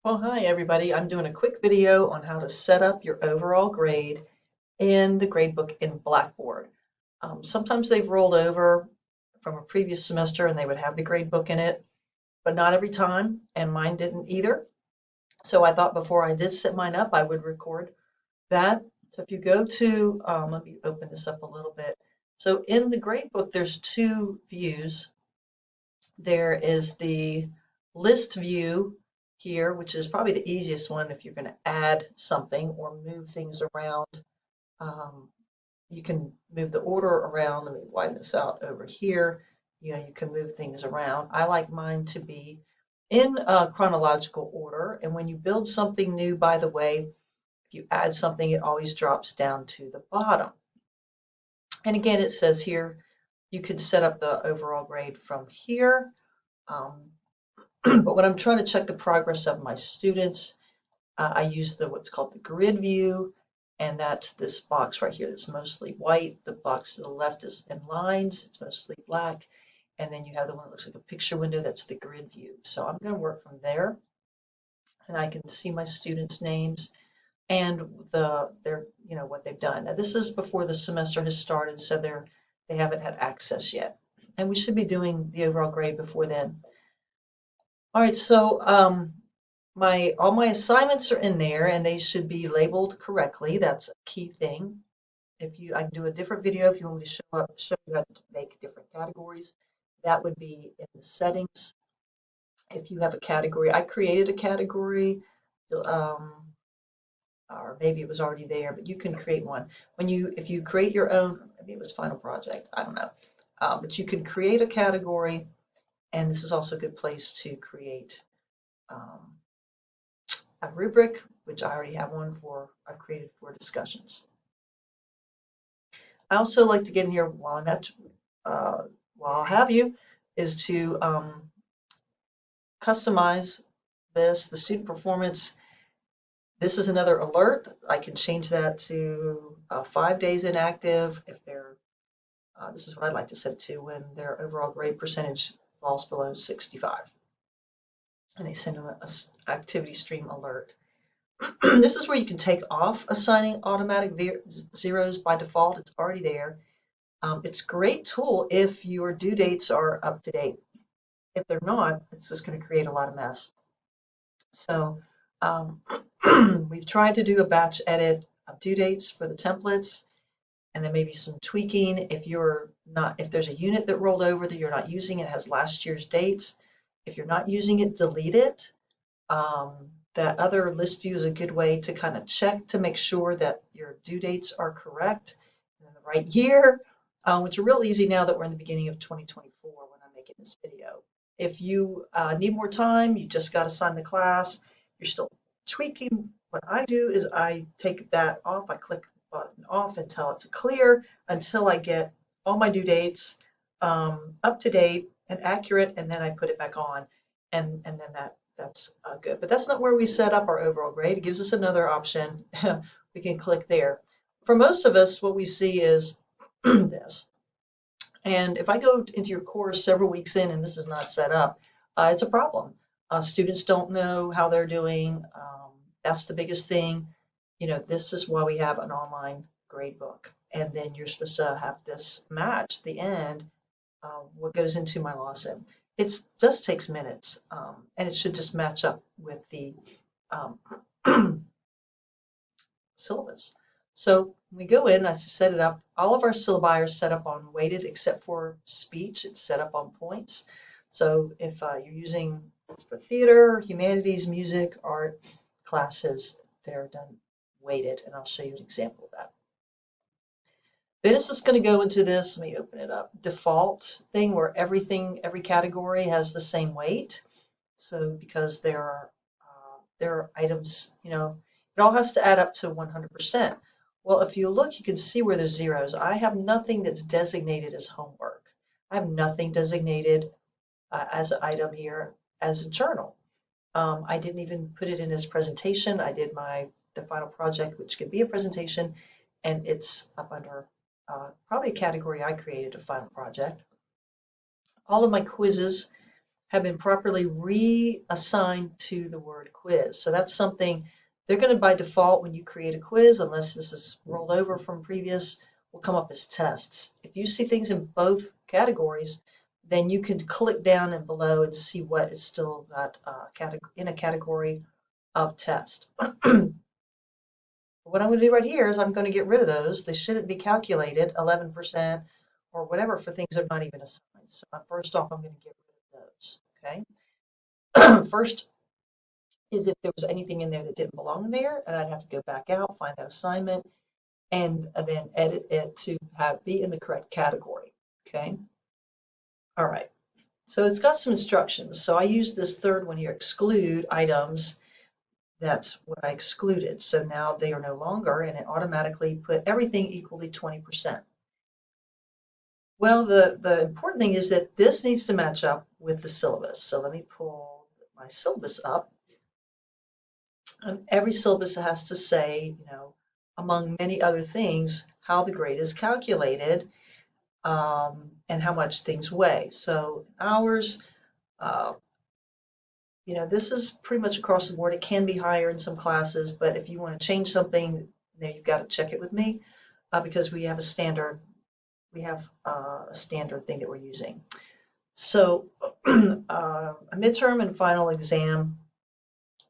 Well, hi everybody. I'm doing a quick video on how to set up your overall grade in the gradebook in Blackboard. Sometimes they've rolled over from a previous semester and they would have the gradebook in it, but not every time, and mine didn't either. So I thought before I did set mine up, I would record that. So if you go to, let me open this up a little bit. So in the gradebook, there's two views. There is the list view here, which is probably the easiest one if you're going to add something or move things around. Um, you can move the order around. Let me widen this out over here. You can move things around. I like mine to be in chronological order. And when you build something new, by the way, if you add something, it always drops down to the bottom. And again, it says here, you can set up the overall grade from here. But when I'm trying to check the progress of my students, I use what's called the grid view, and that's this box right here that's mostly white. The box to the left is in lines, it's mostly black, and then you have the one that looks like a picture window, that's the grid view. So I'm going to work from there, and I can see my students' names and what they've done. Now this is before the semester has started, so they haven't had access yet, and we should be doing the overall grade before then. All right, so all my assignments are in there and they should be labeled correctly. That's a key thing. I can do a different video if you want me to show you how to make different categories. That would be in the settings. If you have a category, I created a category, or maybe it was already there, but you can create one. If you create your own, maybe it was final project, I don't know. But you can create a category, and this is also a good place to create a rubric, which I already have one I've created for discussions. I also like to get in here while I have you, is to customize the student performance. This is another alert. I can change that to 5 days inactive if this is what I'd like to set it to, when their overall grade percentage falls below 65. And they send them an activity stream alert. This is where you can take off assigning automatic zeros by default. It's already there. It's a great tool if your due dates are up to date. If they're not, it's just going to create a lot of mess. So we've tried to do a batch edit of due dates for the templates, and then maybe some tweaking. If there's a unit that rolled over that you're not using, it has last year's dates. If you're not using it, delete it. That other list view is a good way to kind of check to make sure that your due dates are correct in the right year, which are real easy now that we're in the beginning of 2024 when I'm making this video. If you need more time, you just got to sign the class, you're still tweaking, what I do is I take that off, I click the button off until it's clear, until I get all my due dates up to date and accurate, and then I put it back on, and then that's good. But that's not where we set up our overall grade. It gives us another option. We can click there. For most of us, what we see is this. And if I go into your course several weeks in and this is not set up, it's a problem. Students don't know how they're doing. That's the biggest thing. This is why we have an online grade book. And then you're supposed to have this match at the end, what goes into my lesson. It just takes minutes, and it should just match up with the syllabus. So we go in, I set it up. All of our syllabi are set up on weighted except for speech. It's set up on points. So if you're using this for theater, humanities, music, art classes, they're done weighted, and I'll show you an example of that. Venus is going to go into this, let me open it up, default thing where every category has the same weight. So because there are items, it all has to add up to 100%. Well, if you look, you can see where there's zeros. I have nothing that's designated as homework. I have nothing designated as an item here as a journal. I didn't even put it in as presentation. I did the final project, which could be a presentation, and it's up under probably a category I created, a final project. All of my quizzes have been properly reassigned to the word quiz. So that's something they're going to, by default, when you create a quiz, unless this is rolled over from previous, will come up as tests. If you see things in both categories, then you can click down and below and see what is still got in a category of test. What I'm going to do right here is I'm going to get rid of those. They shouldn't be calculated 11% or whatever for things that are not even assigned. So first off, I'm going to get rid of those. Okay. First is if there was anything in there that didn't belong there, and I'd have to go back out, find that assignment, and then edit it to be in the correct category. Okay. All right. So it's got some instructions. So I use this third one here, exclude items. That's what I excluded. So now they are no longer, and it automatically put everything equally 20%. Well, the important thing is that this needs to match up with the syllabus. So let me pull my syllabus up. And every syllabus has to say, among many other things, how the grade is calculated and how much things weigh. So ours, this is pretty much across the board. It can be higher in some classes, but if you want to change something, you've got to check it with me because we have a standard. We have a standard thing that we're using. So a midterm and final exam.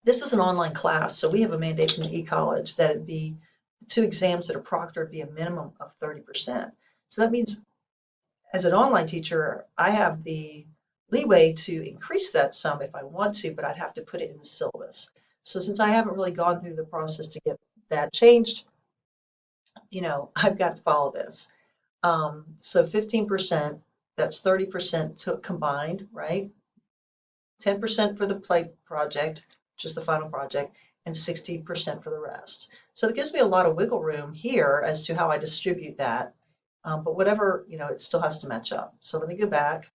This is an online class, so we have a mandate from the e-college that it be the two exams that are proctored be a minimum of 30%. So that means as an online teacher, I have the leeway to increase that some if I want to, but I'd have to put it in the syllabus. So since I haven't really gone through the process to get that changed, I've got to follow this. So 15%, that's 30% combined, right? 10% for the play project, which is the final project, and 60% for the rest. So that gives me a lot of wiggle room here as to how I distribute that. But whatever, it still has to match up. So let me go back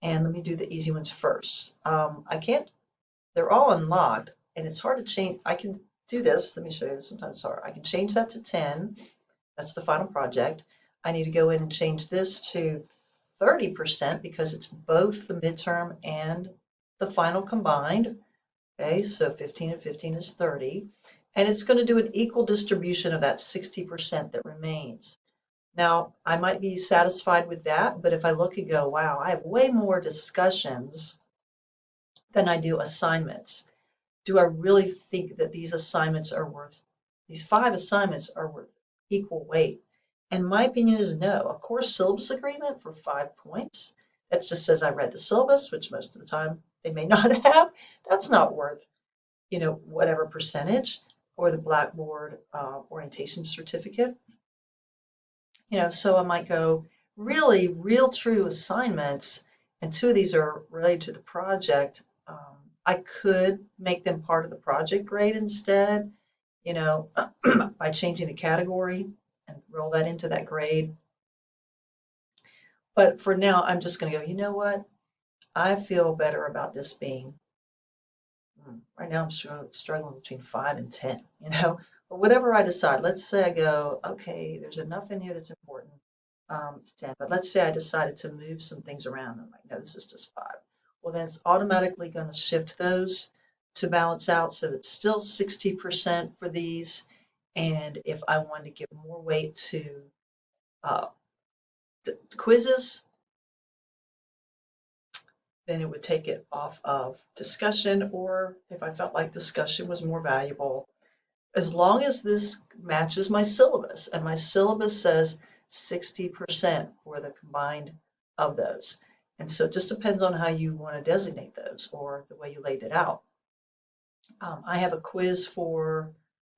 and let me do the easy ones first. They're all unlocked and it's hard to change. I can do this. Let me show you this. Sometimes it's hard. I can change that to 10. That's the final project. I need to go in and change this to 30% because it's both the midterm and the final combined. Okay, so 15 and 15 is 30. And it's going to do an equal distribution of that 60% that remains. Now, I might be satisfied with that, but if I look and go, wow, I have way more discussions than I do assignments. Do I really think that these 5 assignments are worth equal weight? And my opinion is no. Of course, syllabus agreement for 5 points. That just says I read the syllabus, which most of the time they may not have. That's not worth, whatever percentage, or the Blackboard orientation certificate. So I might go really real true assignments, and 2 of these are related to the project. I could make them part of the project grade instead, by changing the category and roll that into that grade. But for now, I'm just going to go, you know what? I feel better about this being, right now I'm struggling between 5 and 10, but whatever I decide, let's say I go, okay, there's enough in here that's important. It's 10, but let's say I decided to move some things around. I'm like, no, this is just 5. Well, then it's automatically going to shift those to balance out. So that's still 60% for these. And if I wanted to give more weight to the quizzes, then it would take it off of discussion, or if I felt like discussion was more valuable, as long as this matches my syllabus, and my syllabus says 60% for the combined of those. And so it just depends on how you want to designate those or the way you laid it out. I have a quiz for,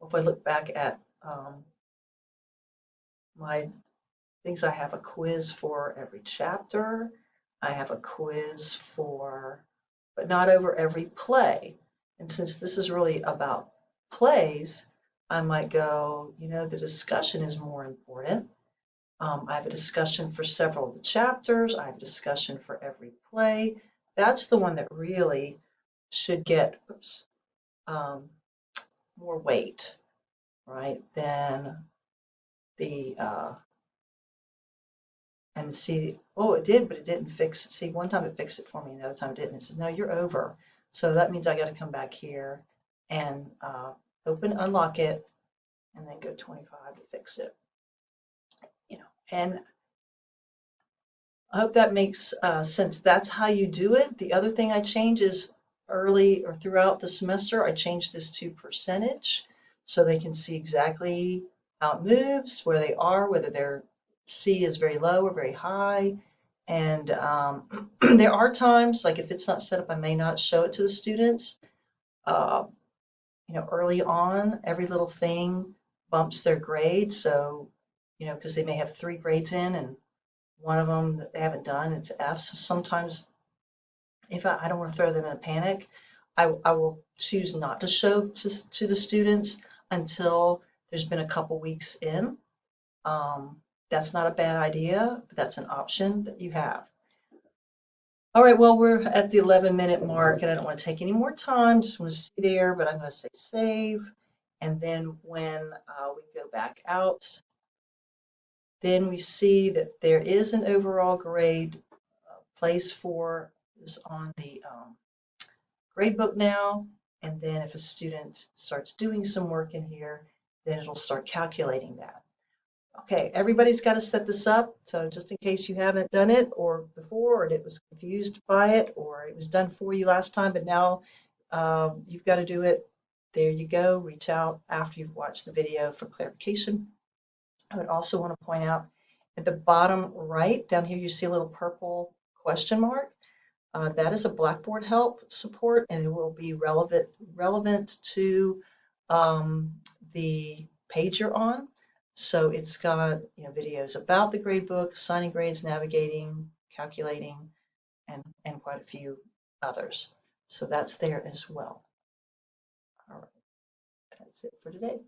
if I look back at my things, I have a quiz for every chapter. I have a quiz for, but not over every play. And since this is really about plays, I might go, the discussion is more important. I have a discussion for several of the chapters. I have a discussion for every play. That's the one that really should get more weight, right, than the and see, oh, it did, but it didn't fix it. See, one time it fixed it for me, another time it didn't. It says, no, you're over. So that means I got to come back here and unlock it, and then go 25 to fix it. And I hope that makes sense. That's how you do it. The other thing I change is early or throughout the semester, I change this to percentage so they can see exactly how it moves, where they are, whether their C is very low or very high. And there are times, like if it's not set up, I may not show it to the students. Uh, early on, every little thing bumps their grade. So, because they may have 3 grades in and one of them that they haven't done, it's F. So sometimes if I don't want to throw them in a panic, I will choose not to show to the students until there's been a couple weeks in. That's not a bad idea, but that's an option that you have. All right, well, we're at the 11-minute mark, and I don't want to take any more time. Just want to stay there, but I'm going to say save. And then when we go back out, then we see that there is an overall grade place for this on the gradebook now. And then if a student starts doing some work in here, then it'll start calculating that. Okay, everybody's got to set this up. So just in case you haven't done it or before, or it was confused by it, or it was done for you last time, but now you've got to do it. There you go. Reach out after you've watched the video for clarification. I would also want to point out at the bottom right, down here, you see a little purple question mark. That is a Blackboard help support, and it will be relevant to the page you're on. So it's got videos about the gradebook, assigning grades, navigating, calculating, and quite a few others. So that's there as well. All right, that's it for today.